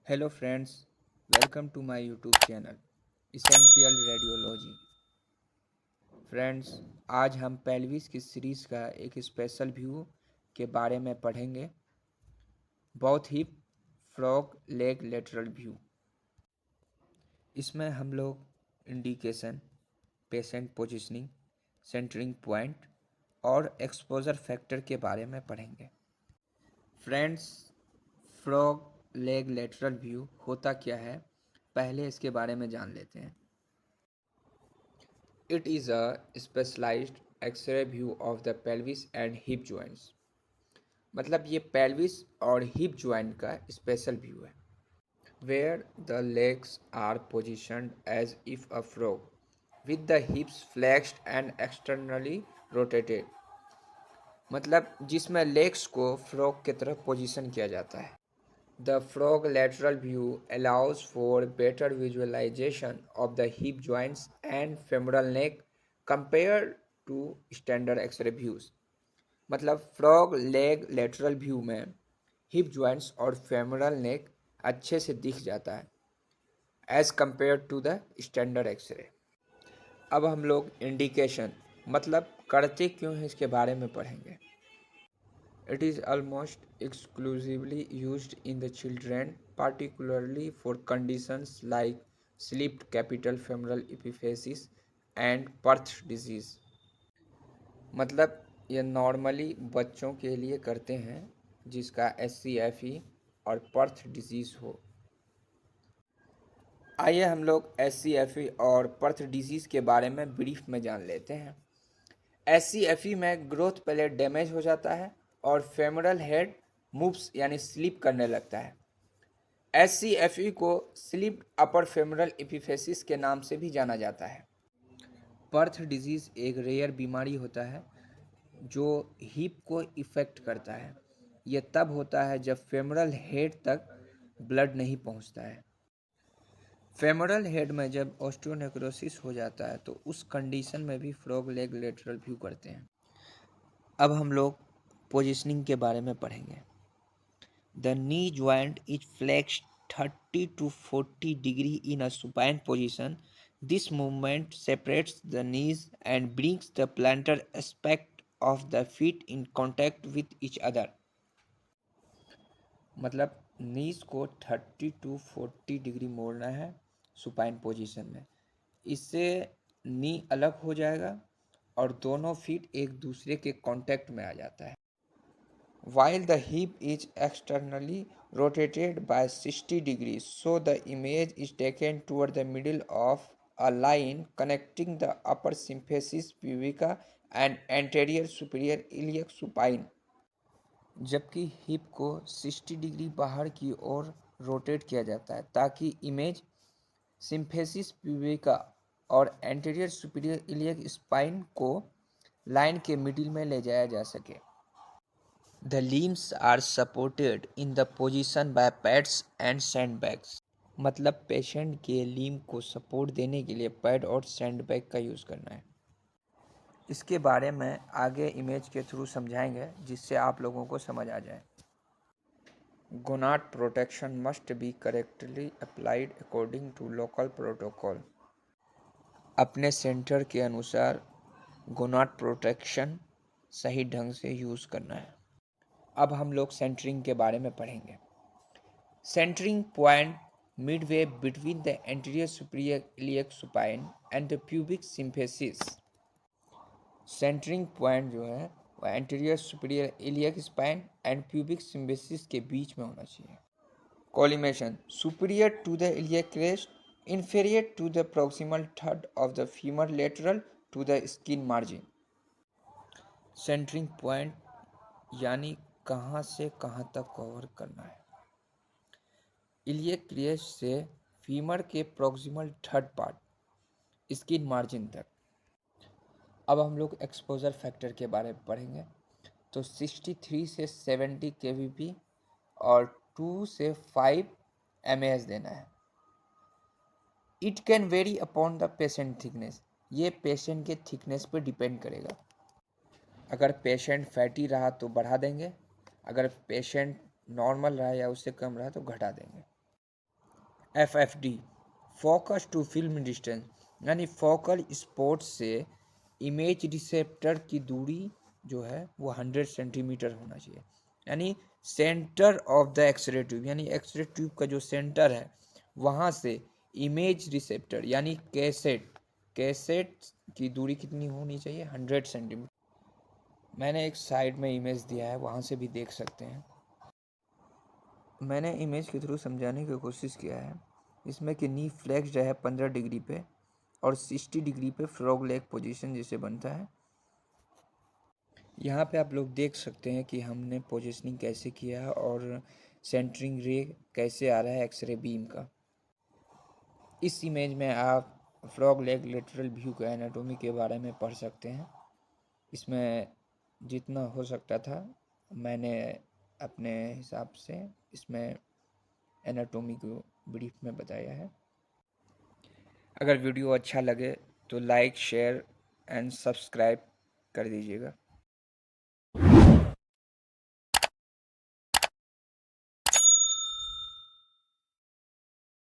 Hello friends, welcome to my YouTube channel essential radiology. Friends, आज हम pelvis की series का एक स्पेशल व्यू के बारे में पढ़ेंगे। Both hip frog leg lateral view. इसमें हम लोग indication, patient positioning, centering point और एक्सपोजर फैक्टर के बारे में पढ़ेंगे। Friends, frog leg lateral view होता क्या है, पहले इसके बारे में जान लेते हैं। It is a specialized X-ray view of the pelvis and hip joints। मतलब ये pelvis और hip joint का special view है, where the legs are positioned as if a frog, with the hips flexed and externally rotated। मतलब जिसमें legs को frog की तरह पोजीशन किया जाता है। The frog lateral view allows for better visualization of the hip joints and femoral neck compared to standard X-ray views। मतलब frog leg lateral view में हिप जॉइंट्स और फेमरल नेक अच्छे से दिख जाता है as compare to the standard X-ray. अब हम लोग इंडिकेशन मतलब करते क्यों है इसके बारे में पढ़ेंगे। It is almost exclusively used in the children, particularly for conditions like slipped capital femoral epiphysis and Perth disease। मतलब ये नॉर्मली बच्चों के लिए करते हैं जिसका SCFE और पर्थ डिजीज़ हो। आइए हम लोग SCFE और पर्थ डिजीज़ के बारे में ब्रीफ में जान लेते हैं। SCFE में ग्रोथ प्लेट डैमेज हो जाता है और फेमरल हेड मूव्स यानी स्लिप करने लगता है। SCFE को स्लिप्ड अपर फेमरल एपिफेसिस के नाम से भी जाना जाता है। पर्थ डिजीज़ एक रेयर बीमारी होता है जो हिप को इफ़ेक्ट करता है। यह तब होता है जब फेमरल हेड तक ब्लड नहीं पहुंचता है। फेमरल हेड में जब ऑस्टियोनेक्रोसिस हो जाता है तो उस कंडीशन में भी फ्रॉग लेग लेटरल व्यू करते हैं। अब हम लोग पोजीशनिंग के बारे में पढ़ेंगे। The knee joint is flexed 30 to 40 degree in a supine position। This movement separates the knees and brings the plantar aspect of the feet in contact with each other। मतलब नीज को 30 to 40 डिग्री मोड़ना है supine position में। इससे नी अलग हो जाएगा और दोनों फीट एक दूसरे के कांटेक्ट में आ जाता है। While the hip is externally rotated by 60 degrees, so the image is taken toward the middle of a line connecting the upper symphysis pubica and anterior superior iliac supine। जबकि hip को 60 degree बाहर की ओर rotate किया जाता है ताकि image symphysis प्यूबिका और anterior superior iliac spine को लाइन के मिडिल में ले जाया जा सके। The limbs are supported in the position by pads and sandbags। मतलब पेशेंट के लिम्ब को सपोर्ट देने के लिए पैड और सैंडबैग का यूज़ करना है। इसके बारे में आगे इमेज के थ्रू समझाएंगे जिससे आप लोगों को समझ आ जाए। Gonad protection must be correctly applied according to local protocol. अपने सेंटर के अनुसार गोनाड प्रोटेक्शन सही ढंग से यूज़ करना है। अब हम लोग सेंटरिंग के बारे में पढ़ेंगे। Centring point midway between the anterior superior iliac supine and the pubic symphysis. Centring point जो है वह anterior superior iliac spine and pubic symphysis के बीच में होना चाहिए। Collimation superior to the iliac crest, inferior to the proximal third of the femur, lateral to the skin margin। Centring point यानी कहाँ से कहाँ तक कवर करना है। इलियक क्रेस्ट से फीमर के proximal third part skin margin तक। अब हम लोग एक्सपोजर फैक्टर के बारे में पढ़ेंगे। तो 63 से 70 kVp और 2 से 5 mAs देना है। It can very upon the patient thickness. ये पेशेंट के थिकनेस पर डिपेंड करेगा। अगर पेशेंट फैटी रहा तो बढ़ा देंगे, अगर पेशेंट नॉर्मल रहा या उससे कम रहा तो घटा देंगे। FFD, focus to film distance, यानी फोकल स्पॉट से इमेज रिसेप्टर की दूरी जो है वो 100 सेंटीमीटर होना चाहिए। यानी centre of the X-ray tube, यानी एक्सरे ट्यूब का जो सेंटर है वहाँ से इमेज रिसेप्टर यानी कैसेट की दूरी कितनी होनी चाहिए? 100 सेंटीमीटर। मैंने एक साइड में इमेज दिया है, वहाँ से भी देख सकते हैं। मैंने इमेज के थ्रू समझाने की कोशिश किया है इसमें कि नी फ्लेक्स्ड है 15 डिग्री पे और 60 डिग्री पे फ्रॉग लेग पोजीशन जैसे बनता है। यहाँ पे आप लोग देख सकते हैं कि हमने पोजीशनिंग कैसे किया है और सेंटरिंग रे कैसे आ रहा है एक्सरे बीम का। इस इमेज में आप फ्रॉग लेग लेटरल व्यू का एनाटोमी के बारे में पढ़ सकते हैं। इसमें जितना हो सकता था मैंने अपने हिसाब से इसमें एनाटोमी को ब्रीफ में बताया है। अगर वीडियो अच्छा लगे तो लाइक शेयर एंड सब्सक्राइब कर दीजिएगा।